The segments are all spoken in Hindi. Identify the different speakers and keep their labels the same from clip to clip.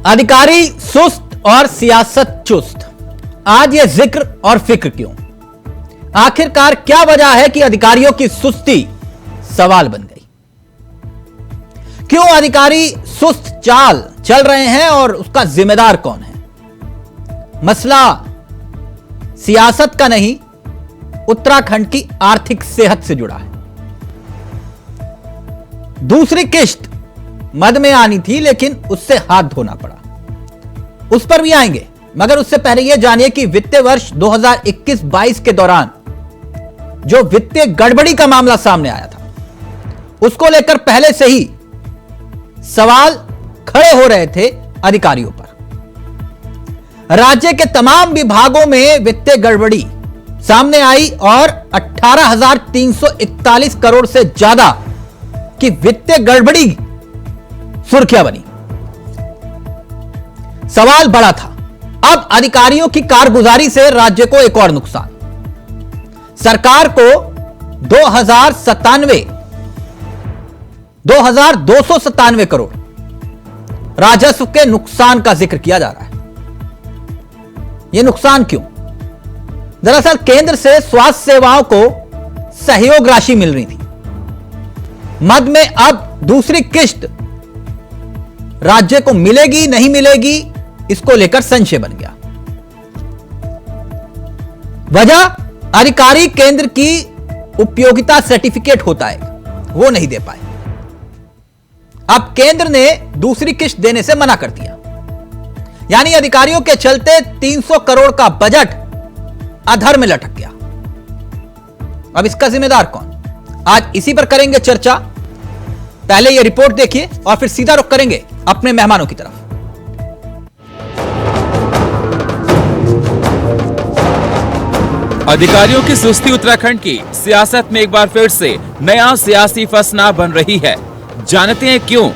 Speaker 1: अधिकारी सुस्त और सियासत चुस्त। आज ये जिक्र और फिक्र क्यों? आखिरकार क्या वजह है कि अधिकारियों की सुस्ती सवाल बन गई? क्यों अधिकारी सुस्त चाल चल रहे हैं और उसका जिम्मेदार कौन है? मसला सियासत का नहीं, उत्तराखंड की आर्थिक सेहत से जुड़ा है। दूसरी किश्त मद में आनी थी, लेकिन उससे हाथ धोना पड़ा। उस पर भी आएंगे, मगर उससे पहले यह जानिए कि वित्तीय वर्ष 2021-22 के दौरान जो वित्तीय गड़बड़ी का मामला सामने आया था, उसको लेकर पहले से ही सवाल खड़े हो रहे थे अधिकारियों पर। राज्य के तमाम विभागों में वित्तीय गड़बड़ी सामने आई और 18,341 करोड़ से ज्यादा की वित्तीय गड़बड़ी सुर्खियां बनी। सवाल बड़ा था। अब अधिकारियों की कारगुजारी से राज्य को एक और नुकसान। सरकार को 2,297 करोड़ राजस्व के नुकसान का जिक्र किया जा रहा है। यह नुकसान क्यों? दरअसल केंद्र से स्वास्थ्य सेवाओं को सहयोग राशि मिल रही थी। मद में अब दूसरी किश्त राज्य को मिलेगी नहीं मिलेगी, इसको लेकर संशय बन गया। वजह, अधिकारी केंद्र की उपयोगिता सर्टिफिकेट होता है, वो नहीं दे पाए। अब केंद्र ने दूसरी किश्त देने से मना कर दिया, यानी अधिकारियों के चलते 300 करोड़ का बजट अधर में लटक गया। अब इसका जिम्मेदार कौन? आज इसी पर करेंगे चर्चा। पहले यह रिपोर्ट देखिए और फिर सीधा रुख करेंगे अपने मेहमानों की तरफ।
Speaker 2: अधिकारियों की सुस्ती उत्तराखंड की सियासत में एक बार फिर से नया सियासी फसना बन रही है। जानते हैं क्यों?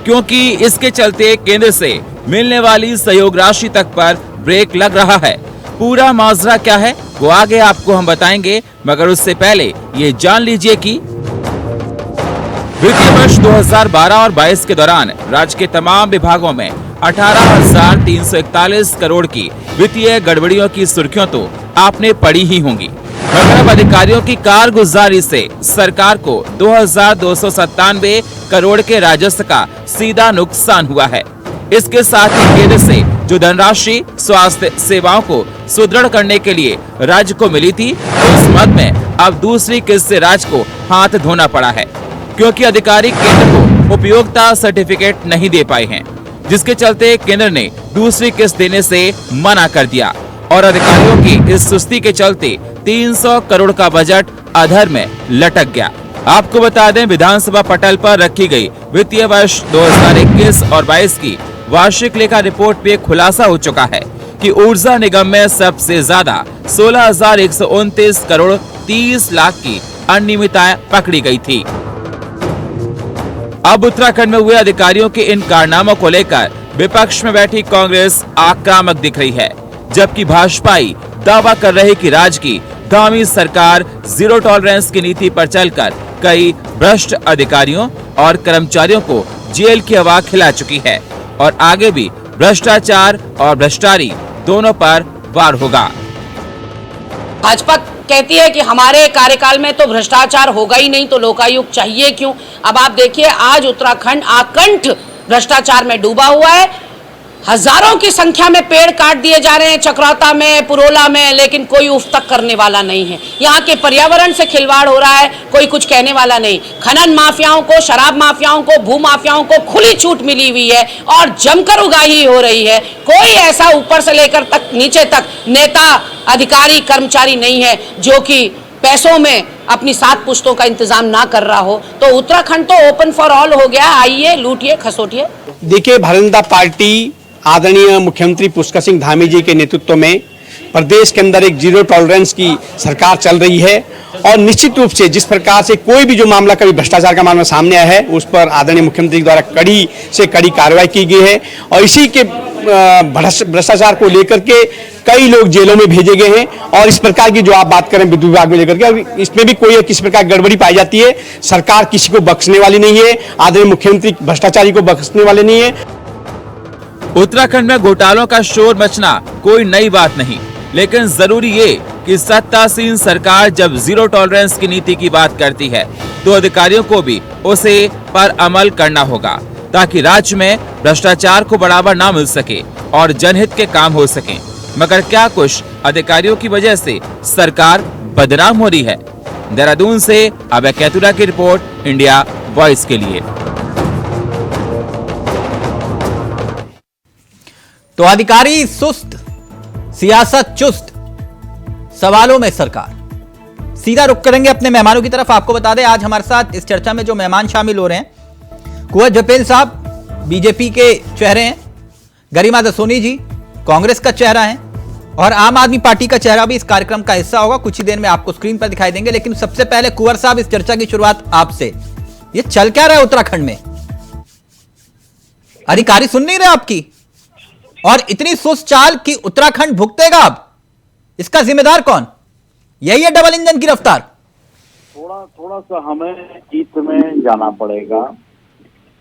Speaker 2: क्योंकि इसके चलते केंद्र से मिलने वाली सहयोग राशि तक पर ब्रेक लग रहा है। पूरा माजरा क्या है वो आगे आपको हम बताएंगे, मगर उससे पहले ये जान लीजिए कि वित्तीय वर्ष 2012 और 22 के दौरान राज्य के तमाम विभागों में 18,341 करोड़ की वित्तीय गड़बड़ियों की सुर्खियां तो आपने पढ़ी ही होंगी। मगर अब अधिकारियों की कारगुजारी से सरकार को 2,297 करोड़ के राजस्व का सीधा नुकसान हुआ है। इसके साथ ही केंद्र से जो धनराशि स्वास्थ्य सेवाओं को सुदृढ़ करने के लिए राज्य को मिली थी, उस मद में अब दूसरी किस्त से राज्य को हाथ धोना पड़ा है, क्योंकि अधिकारी केंद्र को उपयोगिता सर्टिफिकेट नहीं दे पाए हैं, जिसके चलते केंद्र ने दूसरी किस्त देने से मना कर दिया और अधिकारियों की इस सुस्ती के चलते 300 करोड़ का बजट अधर में लटक गया। आपको बता दें, विधानसभा पटल पर रखी गई वित्तीय वर्ष 2021 और 22 की वार्षिक लेखा रिपोर्ट पे खुलासा हो चुका है कि ऊर्जा निगम में सबसे ज्यादा 16,129 करोड़ 30 लाख की अनियमितताएं पकड़ी गई थी। अब उत्तराखंड में हुए अधिकारियों के इन कारनामों को लेकर विपक्ष में बैठी कांग्रेस आक्रामक दिख रही है, जबकि भाजपाई दावा कर रहे कि राज्य की दामी सरकार जीरो टॉलरेंस की नीति पर चलकर कई भ्रष्ट अधिकारियों और कर्मचारियों को जेल की हवा खिला चुकी है और आगे भी भ्रष्टाचार और भ्रष्टारी दोनों पर वार होगा।
Speaker 3: भाजपा कहती है कि हमारे कार्यकाल में तो भ्रष्टाचार होगा ही नहीं, तो लोकायुक्त चाहिए क्यों? अब आप देखिए, आज उत्तराखंड आकंठ भ्रष्टाचार में डूबा हुआ है। हजारों की संख्या में पेड़ काट दिए जा रहे हैं चक्राता में, पुरोला में, लेकिन कोई उफ तक करने वाला नहीं है। यहाँ के पर्यावरण से खिलवाड़ हो रहा है, कोई कुछ कहने वाला नहीं। खनन माफियाओं को, शराब माफियाओं को, भू माफियाओं को खुली छूट मिली हुई है और जमकर उगाही हो रही है। कोई ऐसा ऊपर से लेकर तक नीचे तक नेता, अधिकारी, कर्मचारी नहीं है जो कि पैसों में अपनी 7 पुश्तों का इंतजाम ना कर रहा हो। तो उत्तराखंड तो ओपन फॉर ऑल हो गया। आइए, लूटिए, खसोटिए।
Speaker 4: देखिए, भारतीय जनता पार्टी आदरणीय मुख्यमंत्री पुष्कर सिंह धामी जी के नेतृत्व में प्रदेश के अंदर एक जीरो टॉलरेंस की सरकार चल रही है और निश्चित रूप से जिस प्रकार से कोई भी जो मामला कभी भ्रष्टाचार का मामला सामने आया है, उस पर आदरणीय मुख्यमंत्री द्वारा कड़ी से कड़ी कार्रवाई की गई है और इसी के भ्रष्टाचार को लेकर के कई लोग जेलों में भेजे गए हैं। और इस प्रकार की जो आप बात करें विद्युत विभाग में लेकर के, इसमें भी कोई किसी प्रकार की गड़बड़ी पाई जाती है, सरकार किसी को बख्शने वाली नहीं है, आदरणीय मुख्यमंत्री भ्रष्टाचारी को बख्शने वाले नहीं है।
Speaker 2: उत्तराखंड में घोटालों का शोर मचना कोई नई बात नहीं, लेकिन जरूरी ये कि सत्तासीन सरकार जब जीरो टॉलरेंस की नीति की बात करती है तो अधिकारियों को भी उसे पर अमल करना होगा, ताकि राज्य में भ्रष्टाचार को बढ़ावा न मिल सके और जनहित के काम हो सके। मगर क्या कुछ अधिकारियों की वजह से सरकार बदनाम हो रही है? देहरादून से अभय कैतुरा की रिपोर्ट, इंडिया वॉइस के लिए।
Speaker 1: तो अधिकारी सुस्त, सियासत चुस्त, सवालों में सरकार। सीधा रुख करेंगे अपने मेहमानों की तरफ। आपको बता दें आज हमारे साथ इस चर्चा में जो मेहमान शामिल हो रहे हैं, कुंवर जपेल साहब बीजेपी के चेहरे हैं, गरिमा दसोनी जी कांग्रेस का चेहरा है और आम आदमी पार्टी का चेहरा भी इस कार्यक्रम का हिस्सा होगा। कुछ ही देर में आपको स्क्रीन पर दिखाई देंगे, लेकिन सबसे पहले कुंवर साहब इस चर्चा की शुरुआत आपसे। ये चल क्या रहा है उत्तराखंड में? अधिकारी सुन नहीं रहे आपकी, और इतनी सुस्त चाल कि उत्तराखंड भुगतेगा अब, इसका जिम्मेदार कौन? यही है डबल इंजन की रफ्तार।
Speaker 5: थोड़ा सा हमें ईत में जाना पड़ेगा।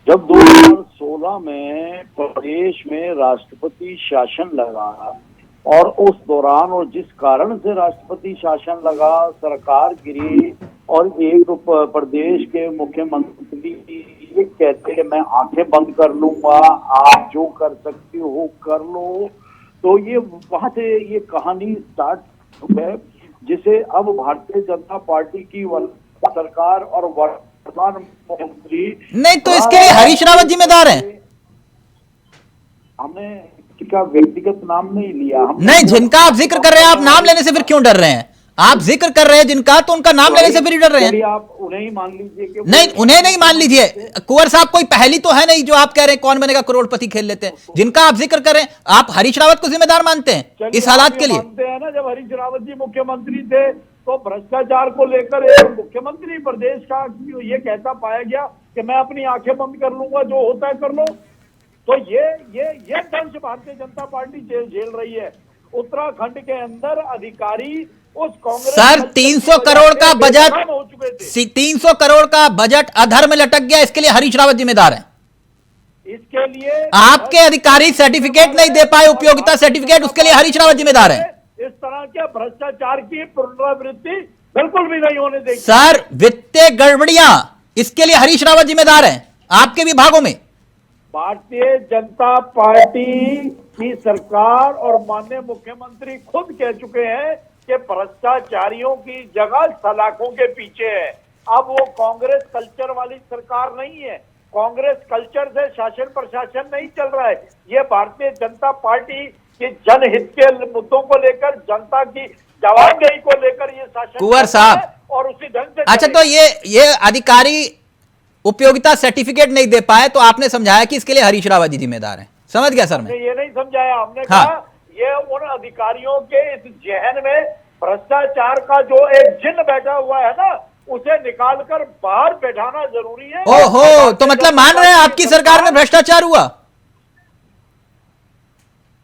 Speaker 5: जब 2016 में प्रदेश में राष्ट्रपति शासन लगा और उस दौरान और जिस कारण से राष्ट्रपति शासन लगा, सरकार गिरी और एक प्रदेश के मुख्यमंत्री ये कहते हैं मैं आंखें बंद कर लूंगा, आप जो कर सकते हो कर लो, तो ये वहां से ये कहानी स्टार्ट है, जिसे अब भारतीय जनता पार्टी की सरकार और वर्तमान मुख्यमंत्री
Speaker 1: नहीं तो इसके लिए हरीश रावत जिम्मेदार हैं।
Speaker 5: हमने किसी का व्यक्तिगत नाम नहीं लिया।
Speaker 1: नहीं, जिनका आप जिक्र कर रहे हैं, आप नाम लेने से फिर क्यों डर रहे हैं? आप जिक्र कर रहे हैं जिनका, तो उनका नाम लेने से फिर डर रहे हैं।
Speaker 5: आप उन्हें ही मान लीजिए कि
Speaker 1: नहीं, उन्हें नहीं मान लीजिए। कुंवर साहब कोई पहली तो है नहीं जो आप कह रहे हैं कौन बनेगा करोड़पति खेल लेते हैं। जिनका आप जिक्र कर रहे हैं, आप हरीश रावत को जिम्मेदार मानते हैं इस हालात के लिए?
Speaker 5: मानते हैं ना, जब हरीश रावत जी मुख्यमंत्री थे तो भ्रष्टाचार को लेकर एक मुख्यमंत्री प्रदेश का ये कहता पाया गया कि मैं अपनी आंखें बंद कर लूंगा, जो होता है कर लो। तो ये दंश भारतीय जनता पार्टी झेल रही है। उत्तराखंड के अंदर अधिकारी उस कांग्रेस
Speaker 1: सर 300 करोड़ का बजट,
Speaker 5: हो चुके थे।
Speaker 1: 300 करोड़ का बजट अधर में लटक गया, इसके लिए हरीश रावत जिम्मेदार है।
Speaker 5: इसके लिए
Speaker 1: आपके अधिकारी सर्टिफिकेट नहीं दे पाए, उपयोगिता सर्टिफिकेट, उसके लिए हरीश रावत जिम्मेदार है।
Speaker 5: इस तरह के भ्रष्टाचार की पुनरावृत्ति बिल्कुल भी नहीं होने देगी।
Speaker 1: सर वित्तीय गड़बड़ियां, इसके लिए हरीश रावत जिम्मेदार है आपके विभागों में।
Speaker 5: भारतीय जनता पार्टी की सरकार और माननीय मुख्यमंत्री खुद कह चुके हैं कि भ्रष्टाचारियों की जगह सलाखों के पीछे है। अब वो कांग्रेस कल्चर वाली सरकार नहीं है। कांग्रेस कल्चर से शासन प्रशासन नहीं चल रहा है। ये भारतीय जनता पार्टी के जनहित के मुद्दों को लेकर, जनता की जवाबदेही को लेकर ये शासन
Speaker 1: कुंवर साहब,
Speaker 5: और उसी ढंग से
Speaker 1: अच्छा, तो ये अधिकारी उपयोगिता सर्टिफिकेट नहीं दे पाए तो आपने समझाया कि इसके लिए हरीश रावत जी जिम्मेदार हैं। समझ गया सर मैं।
Speaker 5: ये नहीं समझाया, हमने
Speaker 1: हाँ।
Speaker 5: कहा ये उन अधिकारियों के इस जहन में भ्रष्टाचार का जो एक जिन्न बैठा हुआ है ना, उसे निकालकर बाहर बैठाना जरूरी है।
Speaker 1: ओहो, तो मतलब मान रहे हैं आपकी सरकार में भ्रष्टाचार हुआ?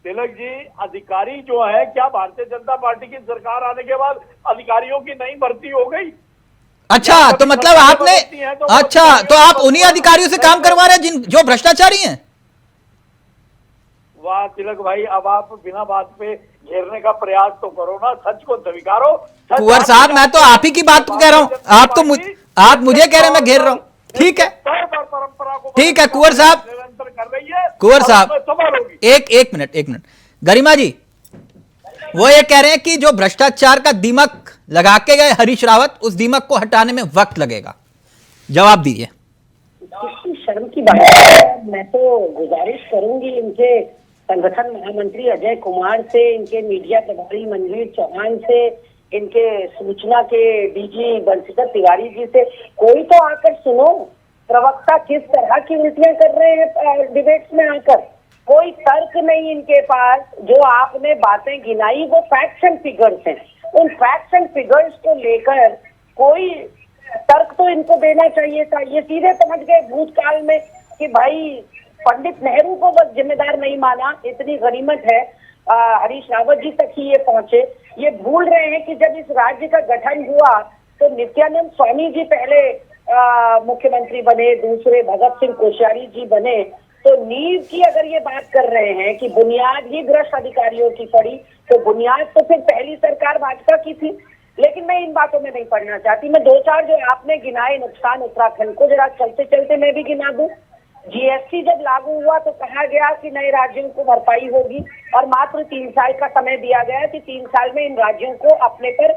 Speaker 5: तिलक जी, अधिकारी जो है, क्या भारतीय जनता पार्टी की सरकार आने के बाद अधिकारियों की नई भर्ती हो गई?
Speaker 1: अच्छा, तो मतलब आपने, अच्छा, तो आप उन्हीं अधिकारियों से काम करवा रहे हैं जो भ्रष्टाचारी हैं?
Speaker 5: वाह तिलक भाई, अब आप बिना बात पे घेरने का प्रयास तो करो ना, सच को स्वीकारो।
Speaker 1: कुंवर साहब, मैं तो आप ही की बात को कह रहा हूं, आप मुझे कह रहे हैं मैं घेर रहा हूं। ठीक है,
Speaker 5: परंपरा को
Speaker 1: ठीक है कुंवर साहब,
Speaker 5: निरंतर कर रही है।
Speaker 1: कुंवर साहब एक मिनट, गरिमा जी वो ये कह रहे हैं कि जो भ्रष्टाचार का दीमक लगा के गए हरीश रावत, उस दीमक को हटाने में वक्त लगेगा। जवाब दीजिए।
Speaker 6: शर्म की बात है। मैं तो गुजारिश करूंगी इनके संगठन महामंत्री अजय कुमार से, इनके मीडिया प्रभारी मंजीर चौहान से, इनके सूचना के डीजी बंशीधर तिवारी जी से, कोई तो आकर सुनो प्रवक्ता किस तरह की उल्टियां कर रहे हैं डिबेट्स में आकर। कोई तर्क नहीं इनके पास। जो आपने बातें गिनाई वो फैक्ट्स एंड फिगर्स हैं। उन फैक्ट्स एंड फिगर्स को लेकर कोई तर्क तो इनको देना चाहिए था। ये सीधे समझ गए भूतकाल में कि भाई पंडित नेहरू को बस जिम्मेदार नहीं माना, इतनी गनीमत है हरीश रावत जी तक ही ये पहुंचे। ये भूल रहे हैं कि जब इस राज्य का गठन हुआ तो नित्यानंद स्वामी जी पहले मुख्यमंत्री बने, दूसरे भगत सिंह कोश्यारी जी बने, तो नींव की अगर ये बात कर रहे हैं कि बुनियाद ही भ्रष्ट अधिकारियों की पड़ी, तो बुनियाद तो फिर पहली सरकार भाजपा की थी। लेकिन मैं इन बातों में नहीं पढ़ना चाहती। मैं दो चार जो आपने गिनाए नुकसान उत्तराखंड को जरा चलते चलते मैं भी गिना दूं। जीएसटी जब लागू हुआ तो कहा गया कि नए राज्यों को भरपाई होगी और मात्र 3 साल का समय दिया गया कि 3 साल में इन राज्यों को अपने पर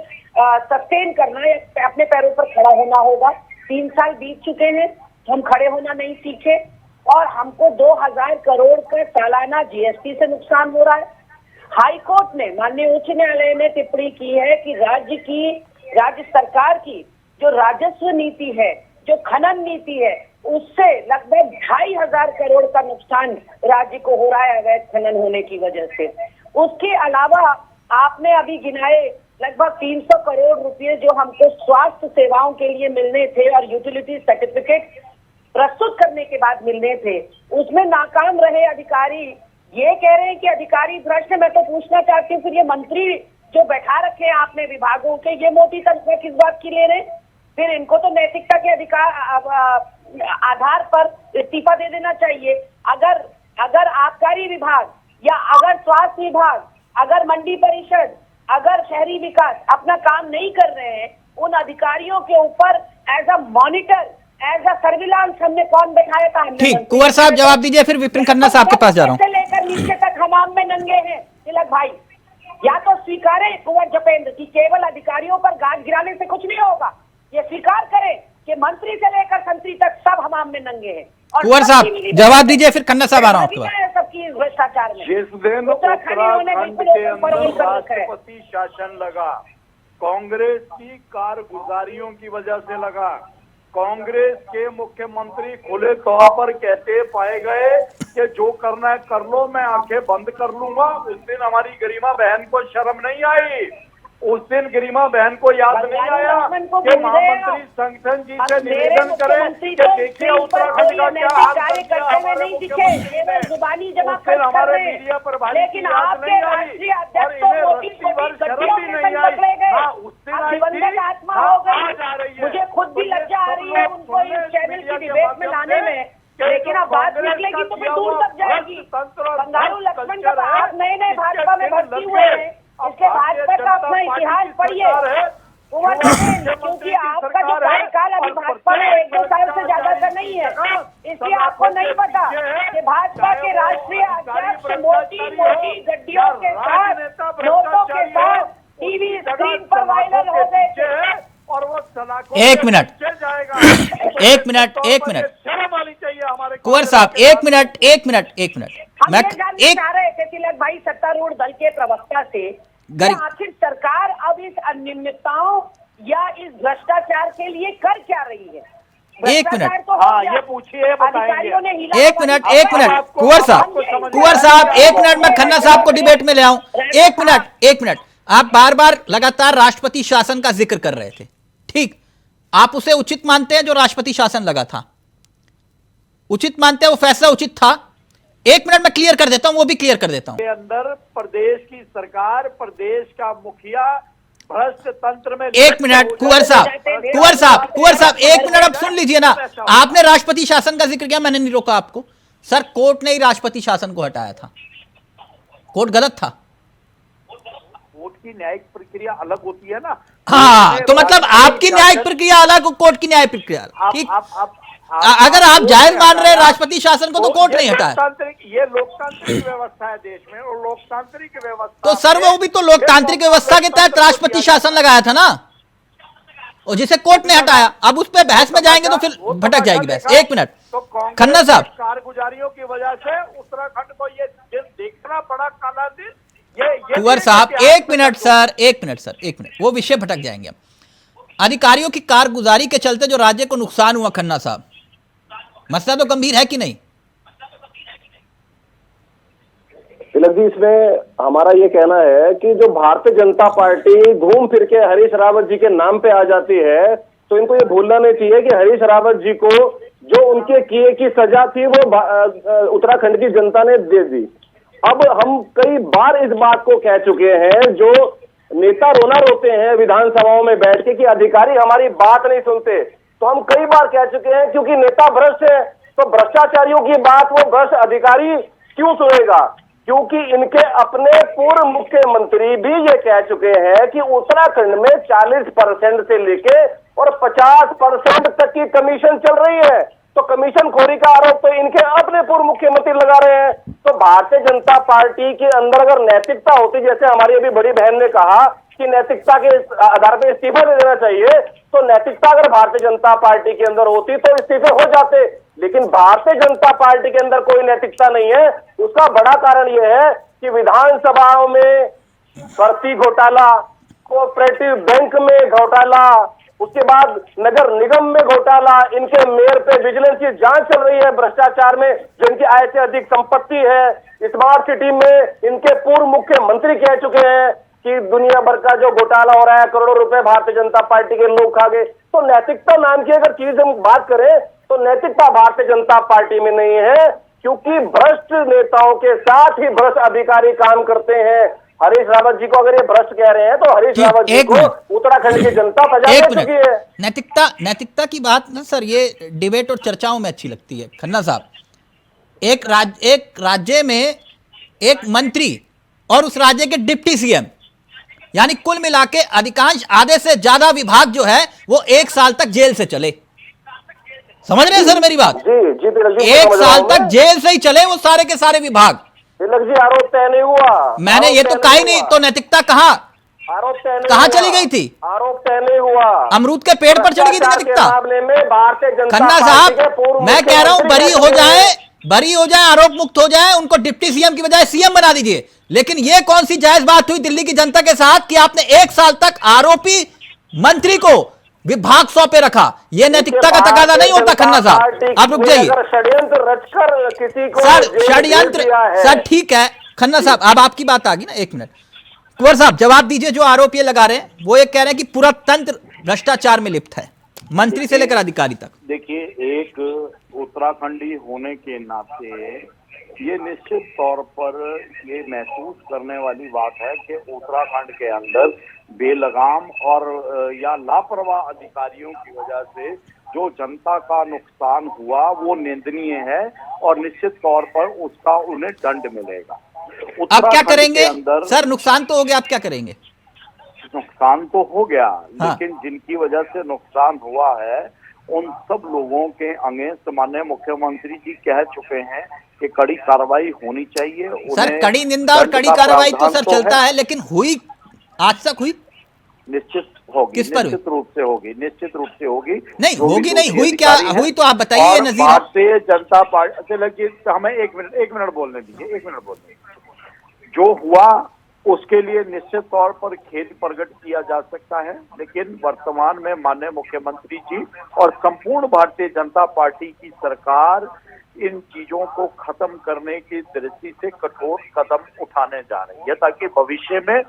Speaker 6: सस्टेन करना या अपने पैरों पर खड़ा होना होगा। 3 साल बीत चुके हैं, हम खड़े होना नहीं सीखे और हमको 2000 करोड़ का सालाना जीएसटी से नुकसान हो रहा है। हाई कोर्ट ने, माननीय उच्च न्यायालय ने टिप्पणी की है कि राज्य सरकार की जो राजस्व नीति है, जो खनन नीति है, उससे लगभग 2500 करोड़ का नुकसान राज्य को हो रहा है अवैध खनन होने की वजह से। उसके अलावा आपने अभी गिनाए लगभग 300 करोड़ रुपए जो हमको स्वास्थ्य सेवाओं के लिए मिलने थे और यूटिलिटी सर्टिफिकेट प्रस्तुत करने के बाद मिलने थे, उसमें नाकाम रहे अधिकारी। ये कह रहे हैं कि अधिकारी भ्रष्ट है। मैं तो पूछना चाहती हूँ फिर ये मंत्री जो बैठा रखे हैं आपने विभागों के, ये मोटी तनख्वाह किस बात की ले रहे हैं? फिर इनको तो नैतिकता के अधिकार आधार पर इस्तीफा दे देना चाहिए। अगर आबकारी विभाग या अगर स्वास्थ्य विभाग, अगर मंडी परिषद, अगर शहरी विकास अपना काम नहीं कर रहे हैं, उन अधिकारियों के ऊपर as a monitor, as a surveillance हमने कौन बैठाया था?
Speaker 1: ठीक, कुंवर साहब जवाब दीजिए, फिर विपिन खन्ना साहब के पास जा रहा हूँ।
Speaker 6: से लेकर नीचे तक हमाम में नंगे हैं तिलक भाई। या तो स्वीकारे कुंवर जपेंद्र की केवल अधिकारियों पर गाज गिराने से कुछ नहीं होगा, ये स्वीकार करें कि मंत्री से लेकर संतरी तक सब हमाम में नंगे हैं।
Speaker 1: कुंवर साहब जवाब दीजिए, फिर खन्ना साहब आ रहा हूँ आपके पास।
Speaker 6: सबकी भ्रष्टाचार में
Speaker 5: जिस दिन उत्तराखंड के अंदर राष्ट्रपति शासन लगा, कांग्रेस की कारगुजारियों की वजह से लगा। कांग्रेस के मुख्यमंत्री खुले तौर पर कहते पाए गए कि जो करना है कर लो, मैं आंखें बंद कर लूंगा। उस दिन हमारी गरिमा बहन को शर्म नहीं आई, उस दिन गरिमा बहन को याद नहीं आया कि महामंत्री संगठन जी से निवेदन करें कि देखिए उत्तराखंड का क्या हाल करते हैं हमारे मुख्यमंत्री ने। फिर हमारे मीडिया पर भाई की याद नहीं आई और इन्हें रस्सी भर शर्म भी नहीं आई। हाँ, उस दिन आई थी, आज आ रही है।
Speaker 6: मुझे खुद भी लज्जा आ रही है उनको इस चैनल की डिबेट में लाने में, लेकिन अब बात निकलेगी तो फिर दूर तक जाएगी। बंगारू लक्ष्मण का आप नए नए भाजपा में भर्ती हुए हैं, इसके भाजपा का अपना इतिहास पढ़िए क्योंकि आपका जो कार्यकाल अभी भाजपा में 1-2 साल से ज्यादा का नहीं है, इसलिए आपको नहीं पता कि भाजपा के राष्ट्रीय अध्यक्ष मोटी मोटी गड्डियों के साथ, नोटों के साथ टीवी स्क्रीन पर वायरल हो गए थे
Speaker 5: और वो सलाखों
Speaker 1: एक मिनट
Speaker 5: शर्म आनी चाहिए हमारे
Speaker 1: कुंवर साहब, एक मिनट
Speaker 6: हम ये जानना चाह रहे थे तिलक भाई सत्तारूढ़ दल के प्रवक्ता से, आखिर सरकार अब इस अनियमितताओं या इस भ्रष्टाचार के लिए कर क्या रही है?
Speaker 1: एक मिनट,
Speaker 6: तो
Speaker 5: ये पूछिए,
Speaker 6: अधिकारियों ने
Speaker 1: एक मिनट कुंवर साहब 1 मिनट, मैं खन्ना साहब को डिबेट में ले आऊं। एक मिनट, आप बार बार लगातार राष्ट्रपति शासन का जिक्र कर रहे थे, ठीक, आप उसे उचित मानते हैं जो राष्ट्रपति शासन लगा था? उचित मानते हैं, वो फैसला उचित था? 1 मिनट में क्लियर कर देता हूं, वो भी क्लियर कर देता हूं।
Speaker 5: के अंदर प्रदेश की सरकार, प्रदेश का मुखिया भ्रष्ट तंत्र में।
Speaker 1: 1 मिनट कुंवर साहब 1 मिनट, अब सुन लीजिए ना। आपने राष्ट्रपति शासन का जिक्र किया, मैंने नहीं रोका आपको। सर, कोर्ट ने ही राष्ट्रपति शासन को हटाया था, कोर्ट गलत था।
Speaker 5: कोर्ट की न्यायिक प्रक्रिया अलग होती है ना।
Speaker 1: हाँ, तो मतलब आपकी न्यायिक प्रक्रिया अलग, कोर्ट की न्यायिक प्रक्रिया ठीक। अगर आप जायज मान रहे हैं राष्ट्रपति शासन को, तो कोर्ट नहीं हटाया।
Speaker 5: ये लोकतांत्रिक व्यवस्था है देश में, और लोकतांत्रिक व्यवस्था
Speaker 1: तो सर वो भी तो लोकतांत्रिक व्यवस्था के तहत राष्ट्रपति शासन लगाया था ना, और जिसे कोर्ट ने हटाया। अब उस पर बहस में जाएंगे तो फिर भटक जाएगी बहस। 1 मिनट खन्ना साहब,
Speaker 5: कारगुजारियों की वजह से उत्तराखंड को ये देखना पड़ा काला दिन।
Speaker 1: कुंवर साहब 1 मिनट सर, 1 मिनट, वो विषय भटक जाएंगे। अधिकारियों की कारगुजारी के चलते जो राज्य को नुकसान हुआ, खन्ना साहब, मसला तो गंभीर है कि नहीं?
Speaker 7: तिलक जी, इसमें हमारा ये कहना है कि जो भारतीय जनता पार्टी घूम फिर के हरीश रावत जी के नाम पे आ जाती है, तो इनको ये भूलना नहीं चाहिए कि हरीश रावत जी को जो उनके किए की सजा थी वो उत्तराखंड की जनता ने दे दी। अब हम कई बार इस बात को कह चुके हैं, जो नेता रोना रोते हैं विधानसभाओं में बैठ के कि अधिकारी हमारी बात नहीं सुनते, तो हम कई बार कह चुके हैं क्योंकि नेता भ्रष्ट है, तो भ्रष्टाचारियों की बात वो भ्रष्ट अधिकारी क्यों सुनेगा? क्योंकि इनके अपने पूर्व मुख्यमंत्री भी ये कह चुके हैं कि उत्तराखंड में 40% से लेके और 50% तक की कमीशन चल रही है। तो कमीशन खोरी का आरोप तो इनके अपने पूर्व मुख्यमंत्री लगा रहे हैं। तो भारतीय जनता पार्टी के अंदर अगर नैतिकता होती, जैसे हमारी अभी बड़ी बहन ने कहा कि नैतिकता के आधार पर इस्तीफा दे देना चाहिए, तो नैतिकता अगर भारतीय जनता पार्टी के अंदर होती तो इस्तीफे हो जाते। लेकिन भारतीय जनता पार्टी के अंदर कोई नैतिकता नहीं है। उसका बड़ा कारण यह है कि विधानसभाओं में भर्ती घोटाला, कोऑपरेटिव बैंक में घोटाला, उसके बाद नगर निगम में घोटाला, इनके मेयर पे विजिलेंस की जांच चल रही है भ्रष्टाचार में, जिनकी आय से अधिक संपत्ति है। स्मार्ट सिटी में इनके पूर्व मुख्यमंत्री कह चुके हैं कि दुनिया भर का जो घोटाला हो रहा है, करोड़ों रुपए भारतीय जनता पार्टी के लोग खा गए। तो नैतिकता नाम की अगर चीज हम बात करें तो नैतिकता भारतीय जनता पार्टी में नहीं है, क्योंकि भ्रष्ट नेताओं के साथ ही भ्रष्ट अधिकारी काम करते हैं। हरीश रावत जी को अगर ये भ्रष्ट कह रहे हैं तो हरीश रावत जी को उत्तराखंड की जनता सजा दे चुकी है।
Speaker 1: नैतिकता की बात ना सर, ये डिबेट और चर्चाओं में अच्छी लगती है। खन्ना साहब, एक राज्य में एक मंत्री और उस राज्य के डिप्टी सीएम, यानी कुल मिला के अधिकांश आधे से ज्यादा विभाग जो है वो 1 साल तक जेल से चले। समझ रहे हैं सर मेरी बात?
Speaker 7: जी
Speaker 1: 1 साल तक जेल से ही चले वो सारे के सारे विभाग।
Speaker 7: तिलक जी, आरोप तय नहीं हुआ।
Speaker 1: मैंने ये तो कहा ही नहीं, तो नैतिकता कहाँ?
Speaker 7: आरोप तय नहीं,
Speaker 1: कहाँ चली गई थी?
Speaker 7: आरोप तय नहीं हुआ।
Speaker 1: अमरूद के पेड़ पर चढ़ गई थी नैतिकता। खन्ना साहब, मैं कह रहा हूं बरी हो जाए, आरोप मुक्त हो जाए, उनको डिप्टी सीएम की बजाय सीएम बना दीजिए। लेकिन ये कौन सी जायज बात हुई दिल्ली की जनता के साथ कि आपने 1 साल तक आरोपी मंत्री को विभाग सौंपे रखा? यह नैतिकता का तकाजा नहीं होता। खन्ना साहब, आप रुक जाइए।
Speaker 7: षड्यंत्र रचकर किसी को
Speaker 1: सर षड्यंत्र, सर ठीक है। खन्ना साहब, अब आपकी बात आ गई ना, 1 मिनट। कुंवर साहब जवाब दीजिए। जो आरोप ये लगा रहे हैं वो ये कह रहे हैं कि पूरा तंत्र भ्रष्टाचार में लिप्त है, मंत्री से लेकर अधिकारी तक।
Speaker 5: देखिए, एक उत्तराखंडी होने के नाते ये निश्चित तौर पर ये महसूस करने वाली बात है कि उत्तराखंड के अंदर बेलगाम और या लापरवाह अधिकारियों की वजह से जो जनता का नुकसान हुआ वो निंदनीय है और निश्चित तौर पर उसका उन्हें दंड मिलेगा।
Speaker 1: आप क्या करेंगे सर? नुकसान तो हो गया, आप क्या करेंगे?
Speaker 5: नुकसान तो हो गया,
Speaker 1: हाँ।
Speaker 5: लेकिन जिनकी वजह से नुकसान हुआ है उन सब लोगों के अगेंस्ट माननीय मुख्यमंत्री जी कह चुके हैं कि कड़ी कार्रवाई होनी चाहिए।
Speaker 1: सर कड़ी निंदा और कड़ी कार्रवाई तो सर चलता है, लेकिन हुई आज तक हुई?
Speaker 5: निश्चित होगी,
Speaker 1: किस पर
Speaker 5: निश्चित रूप से होगी, निश्चित रूप से होगी।
Speaker 1: नहीं होगी, नहीं हुई, क्या हुई तो आप बताइए नजीर।
Speaker 5: भारतीय जनता पार्टी, लगे हमें 1 मिनट बोलने दीजिए, 1 मिनट बोलने। जो हुआ उसके लिए निश्चित तौर पर खेद प्रकट किया जा सकता है, लेकिन वर्तमान में माननीय मुख्यमंत्री जी और संपूर्ण भारतीय जनता पार्टी की सरकार इन चीजों को खत्म करने की दृष्टि से कठोर कदम उठाने जा रही है, ताकि भविष्य में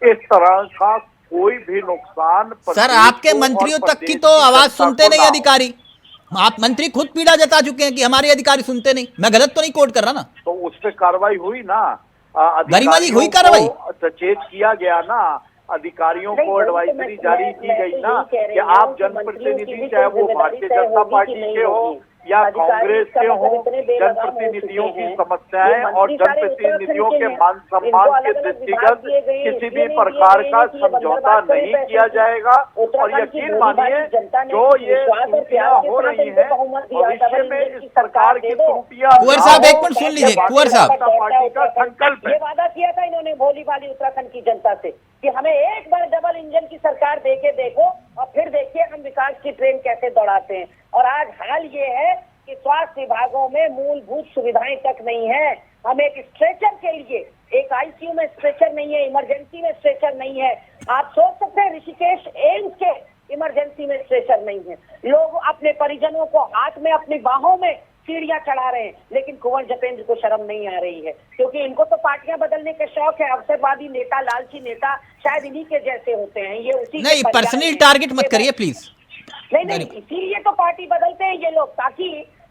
Speaker 5: इस तरह का कोई भी नुकसान।
Speaker 1: सर आपके मंत्रियों तक की तो आवाज सुनते नहीं अधिकारी। आप मंत्री खुद पीड़ा जता चुके हैं कि हमारे अधिकारी सुनते नहीं। मैं गलत तो नहीं कोट कर रहा ना?
Speaker 5: तो उस पर कार्रवाई हुई ना,
Speaker 1: गरिमा जी हुई कार्रवाई?
Speaker 5: सचेत किया गया ना, अधिकारियों को एडवाइजरी जारी की गई ना कि आप जनप्रतिनिधि, चाहे वो भारतीय जनता पार्टी के हो या कांग्रेस के हो, जनप्रतिनिधियों की समस्याएं और जनप्रतिनिधियों के मान सम्मान के दृष्टिगत किसी भी प्रकार का समझौता नहीं किया जाएगा। और यकीन मानिए जो ये त्रुटियां हो रही हैं भविष्य में इस सरकार की त्रुटियां।
Speaker 1: कुंवर साहब 1 मिनट सुन लीजिए। कुंवर साहब,
Speaker 5: पार्टी का संकल्प है।
Speaker 6: ये वादा किया था इन्होंने भोली भाली उत्तराखंड की जनता से कि हमें एक बार डबल इंजन की सरकार देके देखो और फिर देखिए हम विकास की ट्रेन कैसे दौड़ाते हैं। और आज हाल ये है कि स्वास्थ्य विभागों में मूलभूत सुविधाएं तक नहीं है। हम एक स्ट्रेचर के लिए, एक आईसीयू में स्ट्रेचर नहीं है, इमरजेंसी में स्ट्रेचर नहीं है। आप सोच सकते हैं ऋषिकेश एम्स के इमरजेंसी में स्ट्रेचर नहीं है। लोग अपने परिजनों को हाथ में, अपनी बाहों में सीढ़ियां चढ़ा रहे हैं, लेकिन कुंवर जपेंद्र को शर्म नहीं आ रही है, क्योंकि इनको तो पार्टियां बदलने का शौक है। अवसरवादी नेता, लालची नेता शायद इन्हीं के जैसे होते हैं। ये उसी
Speaker 1: नहीं, पर्सनल टारगेट मत करिए प्लीज।
Speaker 6: नहीं, इसीलिए तो पार्टी बदलते हैं ये लोग, ताकि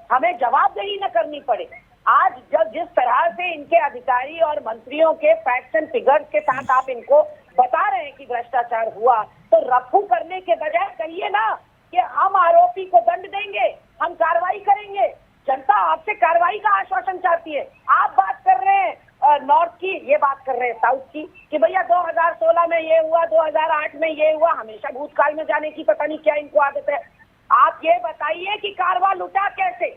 Speaker 6: हमें जवाबदेही न करनी पड़े। आज जब जिस तरह से इनके अधिकारी और मंत्रियों के फैक्ट्स एंड फिगर्स के साथ आप इनको बता रहे हैं कि भ्रष्टाचार हुआ, तो रफू करने के बजाय कहिए ना कि हम आरोपी को दंड देंगे, हम कार्रवाई करेंगे। जनता से कार्रवाई का आश्वासन चाहती है। आप बात कर रहे हैं नॉर्थ की, ये बात कर रहे हैं साउथ की कि भैया 2016 में ये हुआ, 2008 में ये हुआ, हमेशा भूतकाल में जाने की पता नहीं क्या इनको आदत है। आप ये बताइए कि कारवा लुटा कैसे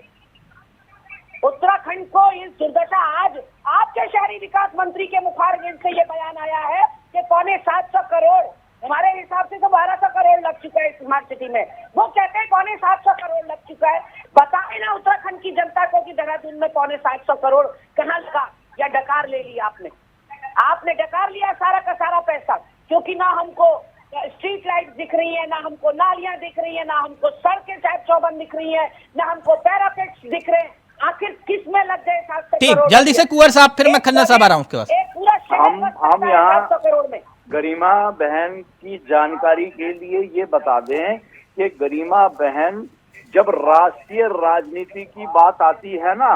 Speaker 6: उत्तराखंड को इस दुर्दशा। आज आपके शहरी विकास मंत्री के मुखारबिंद से ये बयान आया है कि 750 करोड़, हमारे हिसाब से तो 1200 करोड़ लग चुका है स्मार्ट सिटी में, वो कहते हैं 750 करोड़ लग चुका है। बताए ना उत्तराखंड की जनता को कि देहरादून में 750 करोड़ कहाँ लगा, या डकार ले लिया आपने डकार लिया सारा का सारा पैसा, क्योंकि ना हमको स्ट्रीट लाइट दिख रही है, ना हमको नालियां दिख रही है, ना हमको सड़कें साहब चौबंद दिख रही है, ना हमको पैरापेट्स दिख रहे हैं। आखिर किस में लग गए 700
Speaker 1: ठीक,
Speaker 6: करोड़?
Speaker 1: जल्दी से कुंवर साहब, फिर मैं खन्ना साहब आ रहा हूँ उसके बाद।
Speaker 6: एक पूरा शहर
Speaker 5: हम यहाँ
Speaker 6: 700 करोड़ में।
Speaker 5: गरिमा बहन की जानकारी के लिए ये बता दें कि गरिमा बहन, जब राष्ट्रीय राजनीति की बात आती है ना,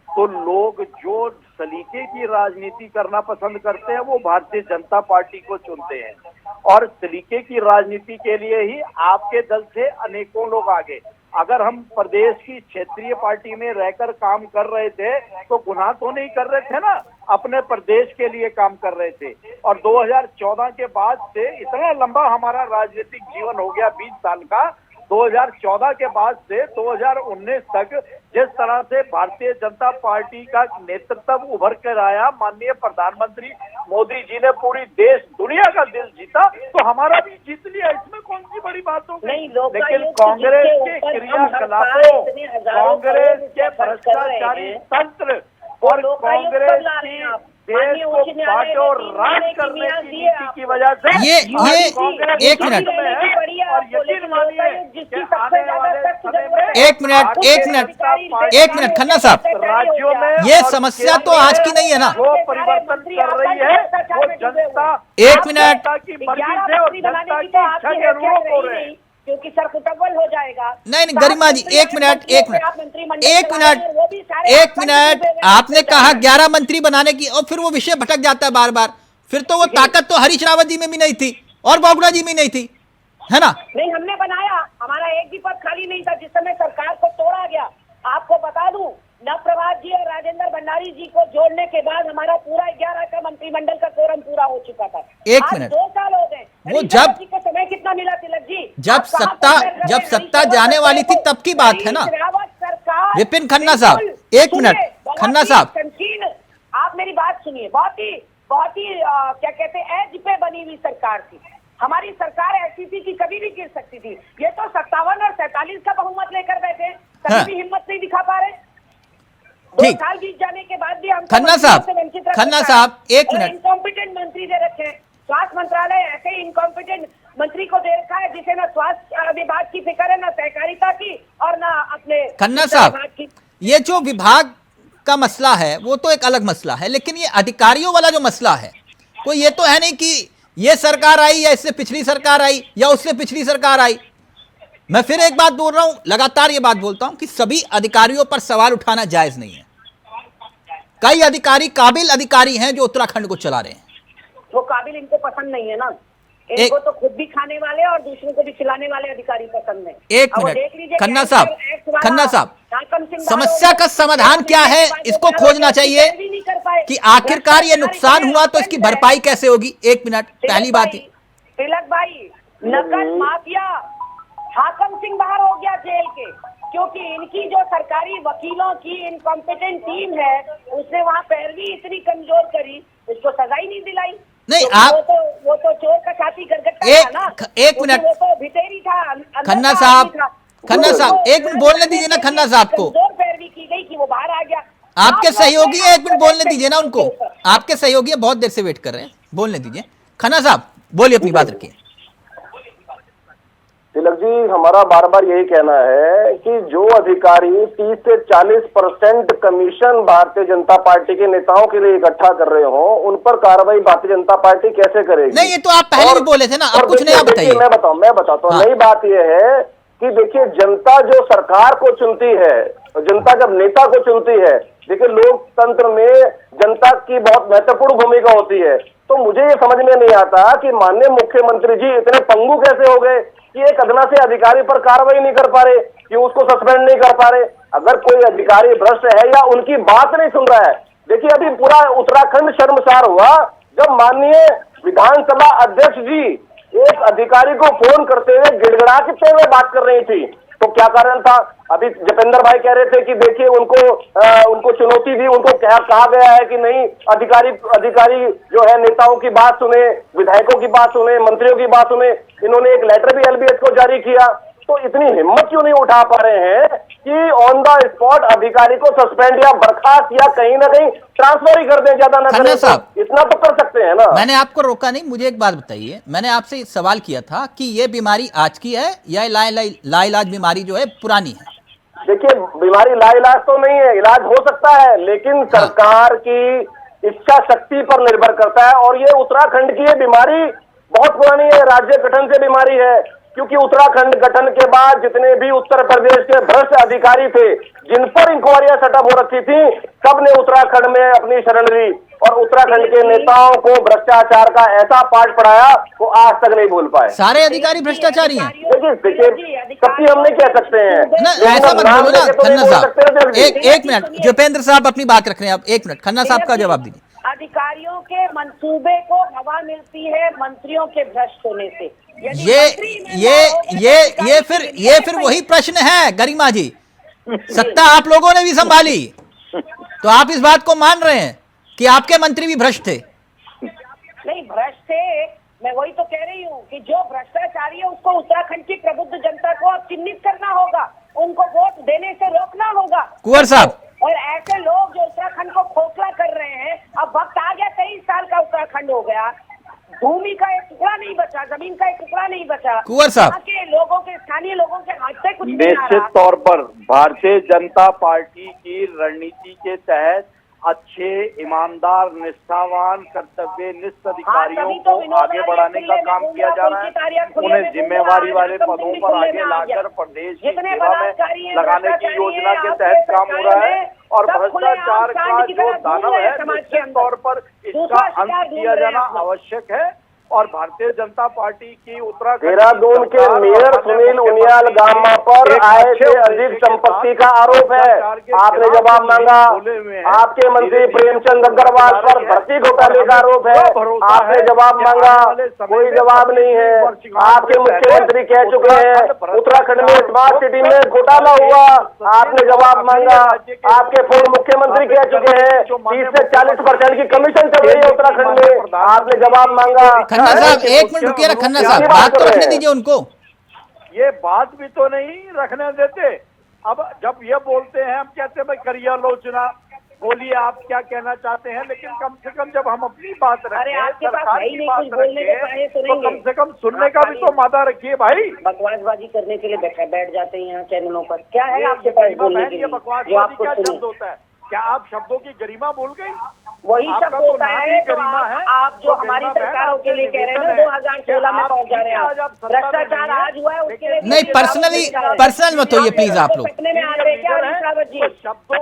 Speaker 5: तो लोग जो सलीके की राजनीति करना पसंद करते हैं वो भारतीय जनता पार्टी को चुनते हैं, और सलीके की राजनीति के लिए ही आपके दल से अनेकों लोग आगे। अगर हम प्रदेश की क्षेत्रीय पार्टी में रहकर काम कर रहे थे तो गुनाह तो नहीं कर रहे थे ना, अपने प्रदेश के लिए काम कर रहे थे। और 2014 के बाद से इतना लंबा हमारा राजनीतिक जीवन हो गया, 20 साल का। 2014 के बाद से 2019 तक जिस तरह से भारतीय जनता पार्टी का नेतृत्व उभर कर आया, माननीय प्रधानमंत्री मोदी जी ने पूरी देश दुनिया का दिल जीता, तो हमारा भी जीत लिया, इसमें कौन सी बड़ी बात हो गई। लेकिन कांग्रेस के क्रियाकलापों, कांग्रेस के भ्रष्टाचारी तंत्र और कांग्रेस की देश को बांटो राज करने की नीति की वजह से
Speaker 1: ये एक मिनट
Speaker 5: और यकीन मानिए कि आने वाले समय में
Speaker 1: एक मिनट खन्ना साहब,
Speaker 5: राज्यों में
Speaker 1: ये समस्या तो आज की नहीं है ना।
Speaker 5: वो परिवर्तन कर रही है, वो जनता
Speaker 1: एक मिनट,
Speaker 5: जनता की मर्जी से और जनता की इच्छा के अनुरूप हो रहे हैं,
Speaker 6: क्योंकि सर कुटबल हो जाएगा।
Speaker 1: नहीं गरिमा जी, एक मिनट, आपने कहा 11 मंत्री बनाने की, और फिर वो विषय भटक जाता है बार बार। फिर तो वो ताकत तो हरीश रावत जी में भी नहीं थी और बाबुरा जी में नहीं थी, है ना?
Speaker 6: नहीं, हमने बनाया, हमारा एक भी पद खाली नहीं था जिस समय सरकार को तोड़ा गया। आपको बता दूं, नवप्रभात जी और राजेंद्र भंडारी जी को जोड़ने के बाद हमारा पूरा 11 का मंत्रिमंडल का कोरम पूरा हो चुका था।
Speaker 1: एक मिनट,
Speaker 6: 2 साल हो गए।
Speaker 1: वो जब
Speaker 6: को समय कितना मिला तिलक जी?
Speaker 1: जब सत्ता जाने वाली थी तब की बात है ना। विपिन खन्ना साहब, एक मिनट, खन्ना साहब,
Speaker 6: आप मेरी बात सुनिए। बहुत ही क्या कहते हैं, एज पे बनी हुई सरकार थी हमारी। सरकार ऐसी थी कि कभी भी गिर सकती थी। ये तो 57 और 47 का बहुमत लेकर बैठे, कभी भी हिम्मत नहीं दिखा पा रहे। 2 साल बीत जाने के बाद भी हम
Speaker 1: खन्ना साहब एक मिनट,
Speaker 6: इनकॉम्पिटेंट मंत्री दे रखे हैं। स्वास्थ्य मंत्रालय ऐसे ही इनकॉम्पिटेंट मंत्री को दे रखा है जिसे ना स्वास्थ्य विभाग की फिक्र है, ना सहकारिता की, और ना अपने
Speaker 1: खन्ना साहब, ये जो विभाग का मसला है वो तो एक अलग मसला है, लेकिन ये अधिकारियों वाला जो मसला है, कोई ये तो है नहीं कि ये सरकार आई या इससे पिछली सरकार आई या उससे पिछली सरकार आई। मैं फिर एक बात बोल रहा हूं, लगातार ये बात बोलता हूं कि सभी अधिकारियों पर सवाल उठाना जायज नहीं है। कई अधिकारी काबिल अधिकारी हैं जो उत्तराखंड को चला रहे हैं।
Speaker 6: वो काबिल इनको पसंद नहीं है ना, इनको तो खुद भी खाने वाले और दूसरों को भी खिलाने वाले अधिकारी पसंद है।
Speaker 1: एक मिनट खन्ना साहब, समस्या का समाधान क्या है, इसको खोजना चाहिए कि आखिरकार ये नुकसान हुआ तो इसकी भरपाई कैसे होगी। 1 मिनट, पहली बात ही
Speaker 6: तिलक भाई, नकद माफिया हाकम सिंह बाहर हो गया जेल के, क्योंकि इनकी जो सरकारी वकीलों की इनकॉम्पिटेंट टीम है उसने वहाँ पैरवी इतनी कमजोर करी, उसको सजा ही नहीं दिलाई।
Speaker 1: नहीं,
Speaker 6: तो
Speaker 1: आप
Speaker 6: वो तो चोर का छाती गरगट्टा था ना।
Speaker 1: एक मिनट,
Speaker 6: वो तो भितेरी था,
Speaker 1: खन्ना साहब, एक मिनट बोलने दीजिए ना खन्ना साहब को।
Speaker 6: पैरवी की गई कि वो बाहर आ गया।
Speaker 1: आपके सहयोगी है, 1 मिनट बोलने दीजिए ना उनको। आपके सहयोगी बहुत देर से वेट कर रहे हैं, बोलने दीजिए। खन्ना साहब बोलिए, अपनी बात रखिए।
Speaker 7: तिलक जी, हमारा बार बार यही कहना है कि जो अधिकारी 30 से 40% कमीशन भारतीय जनता पार्टी के नेताओं के लिए इकट्ठा कर रहे हो, उन पर कार्रवाई भारतीय जनता पार्टी कैसे करेगी?
Speaker 1: नहीं, ये तो आप पहले भी बोले थे ना, अब कुछ नया बताइए।
Speaker 7: मैं बताता हूँ। नई बात यह है कि देखिए, जनता जो सरकार को चुनती है, जनता जब नेता को चुनती है, देखिए लोकतंत्र में जनता की बहुत महत्वपूर्ण भूमिका होती है। तो मुझे ये समझ में नहीं आता कि माननीय मुख्यमंत्री जी इतने पंगु कैसे हो गए कि एक अदना से अधिकारी पर कार्रवाई नहीं कर पा रहे, कि उसको सस्पेंड नहीं कर पा रहे। अगर कोई अधिकारी भ्रष्ट है या उनकी बात नहीं सुन रहा है। देखिए अभी पूरा उत्तराखंड शर्मसार हुआ जब माननीय विधानसभा अध्यक्ष जी एक अधिकारी को फोन करते हुए गिड़गिड़ा के हुए बात कर रही थी। तो क्या कारण था? अभी जपेंद्र भाई कह रहे थे कि देखिए उनको चुनौती दी, उनको कहा गया है कि नहीं अधिकारी जो है नेताओं की बात सुने, विधायकों की बात सुने, मंत्रियों की बात सुने। इन्होंने एक लेटर भी एलबीएस को जारी किया। तो इतनी हिम्मत क्यों नहीं उठा पा रहे हैं कि ऑन द स्पॉट अधिकारी को सस्पेंड या बर्खास्त या कहीं ना कहीं ट्रांसफर ही कर दें, ज्यादा ना करें। इतना तो कर सकते हैं ना।
Speaker 1: मैंने आपको रोका नहीं, मुझे एक बात बताइए, मैंने आपसे सवाल किया था कि ये बीमारी आज की है या लाइलाज बीमारी जो है पुरानी है?
Speaker 7: देखिए बीमारी लाइलाज तो नहीं है, इलाज हो सकता है, लेकिन सरकार की इच्छा शक्ति पर निर्भर करता है। और ये उत्तराखंड की ये बीमारी बहुत पुरानी है, राज्य गठन से बीमारी है। क्योंकि उत्तराखंड गठन के बाद जितने भी उत्तर प्रदेश के भ्रष्ट अधिकारी थे जिन पर इंक्वायरियां सेटअप हो रखी थी, सबने उत्तराखंड में अपनी शरण ली और उत्तराखंड के नेताओं को भ्रष्टाचार का ऐसा पाठ पढ़ाया वो आज तक नहीं भूल पाए।
Speaker 1: सारे अधिकारी भ्रष्टाचारी हैं?
Speaker 7: देखिए सबकी हम नहीं कह सकते हैं
Speaker 1: ना, ऐसा मत बोलो ना खन्ना साहब। एक मिनट, जोपेंद्र साहब अपनी बात रख रहे हैं, आप एक मिनट खन्ना साहब का जवाब दीजिए।
Speaker 6: अधिकारियों के मंसूबे को हवा मिलती है मंत्रियों के भ्रष्ट होने से।
Speaker 1: ये फिर वही प्रश्न है गरिमा जी, सत्ता आप लोगों ने भी संभाली तो आप इस बात को मान रहे हैं कि आपके मंत्री भी भ्रष्ट थे?
Speaker 6: नहीं भ्रष्ट थे, मैं वही तो कह रही हूँ कि जो भ्रष्टाचारी है उसको उत्तराखंड की प्रबुद्ध जनता को अब चिन्हित करना होगा, उनको वोट देने से रोकना होगा।
Speaker 1: कुंवर साहब,
Speaker 6: और ऐसे लोग जो उत्तराखंड को खोखला कर रहे हैं, अब वक्त आ गया, 23 साल का उत्तराखंड हो गया, भूमि का एक टुकड़ा नहीं बचा, जमीन का एक टुकड़ा नहीं बचा।
Speaker 1: कुंवर साहब,
Speaker 6: यहाँ के लोगों के स्थानीय लोगों के हाथ से कुछ नहीं आ रहा।
Speaker 5: निश्चित तौर पर भारतीय जनता पार्टी की रणनीति के तहत अच्छे, ईमानदार, निष्ठावान, कर्तव्यनिष्ठ अधिकारियों को आगे बढ़ाने का काम किया जा रहा है। उन्हें जिम्मेवारी वाले पदों पर आगे लाकर प्रदेश की सेवा में लगाने की योजना के तहत काम हो रहा है। और भ्रष्टाचार का जो दानव है निश्चित तौर पर इसका अंत किया जाना आवश्यक है। और भारतीय जनता पार्टी की उत्तराखंड
Speaker 7: देहरादून के मेयर सुनील उनियाल गामा पर आय से अधिक संपत्ति का आरोप है। आपने जवाब मांगा। आपके मंत्री प्रेमचंद अग्रवाल पर भर्ती घोटाले का आरोप है, आपने जवाब मांगा, कोई जवाब नहीं है। आपके मुख्यमंत्री कह चुके हैं उत्तराखंड में स्मार्ट सिटी में घोटाला हुआ, आपने जवाब मांगा। आपके पूर्व मुख्यमंत्री कह चुके हैं 30 से 40% की कमीशन चल रही है उत्तराखंड में, आपने जवाब मांगा।
Speaker 1: खन्ना साहब एक मिनट रुकिए, खन्ना साहब बात तो रखने दीजिए उनको।
Speaker 5: ये बात भी तो नहीं रखने देते। अब जब ये बोलते हैं, हम कहते हैं भाई करिए आलोचना, बोलिए आप क्या कहना चाहते हैं, लेकिन कम से कम जब हम अपनी बात रखें, सरकार की बात रखें, तो कम से कम सुनने का भी तो मादा रखिए भाई।
Speaker 6: बकवासबाजी करने के लिए बैठ जाते हैं यहाँ चैनलों पर। क्या है आपके पास बोलने के लिए?
Speaker 5: बकवासबाजी क्या शब्द होता है? क्या आप शब्दों की गरिमा भूल गई?
Speaker 6: वही शब्द होता है तो आप जो हमारी सरकारों के लिए कह रहे हैं 2016 में पहुंच जा रहे हैं। भ्रष्टाचार आज हुआ है उसके लिए
Speaker 1: नहीं, पर्सनल मत होइए प्लीज आप लोग।
Speaker 6: सपने में आते हैं क्या हरीश रावत जी?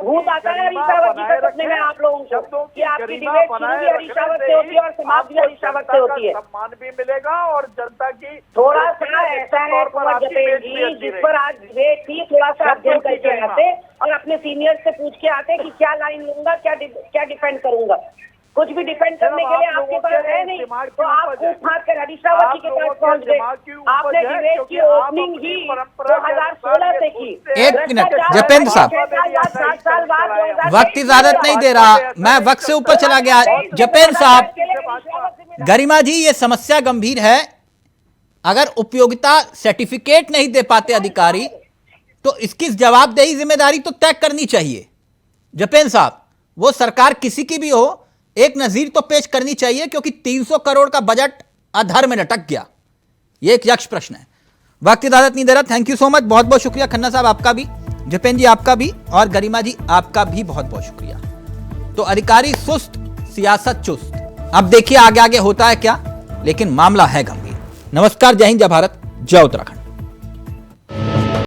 Speaker 6: भूत आता है हरीश रावत जी के सपने में आप लोगों को कि आपकी डिबेट शुरू भी हरीश रावत से होती है और समाप्त भी हरीश रावत से होती है।
Speaker 5: सम्मान भी मिलेगा और जनता की
Speaker 6: थोड़ा सा ऐसा है कुंवर जपेंद्र जी, जिस पर आज डिबेट थी, थोड़ा सा अध्ययन करके आते और अपने सीनियर से पूछ के आते कि क्या लाइन लूंगा, क्या डिफेंड करूंगा। कुछ भी डिफेंड करने के लिए आपके पास है नहीं, तो आप कूद फाड़ कर हरीश रावत जी के पास पहुंच गए। आपने डिबेट की ओपनिंग ही 2016 से की।
Speaker 1: एक मिनट जपेंद्र साहब,
Speaker 6: 7 साल बाद
Speaker 1: वक्त इजाजत नहीं दे रहा, मैं वक्त से ऊपर चला गया। जपेंद्र साहब, गरिमा जी ये समस्या गंभीर है। अगर उपयोगिता सर्टिफिकेट नहीं दे पाते अधिकारी तो इसकी जवाबदेही जिम्मेदारी तो तय करनी चाहिए। जपेंद्र साहब, वो सरकार किसी की भी हो, एक नजीर तो पेश करनी चाहिए, क्योंकि 300 करोड़ का बजट अधर में लटक गया। ये एक यक्ष प्रश्न है। वक्त इजाजत नहीं दे रहा। थैंक यू सो मच, बहुत बहुत शुक्रिया खन्ना साहब आपका भी, जपेंद्र जी आपका भी, और गरिमा जी आपका भी बहुत बहुत शुक्रिया। तो अधिकारी सुस्त, सियासत चुस्त। अब देखिए आगे आगे होता है क्या, लेकिन मामला है गंभीर। नमस्कार, जय हिंद, जय भारत, जय उत्तराखंड।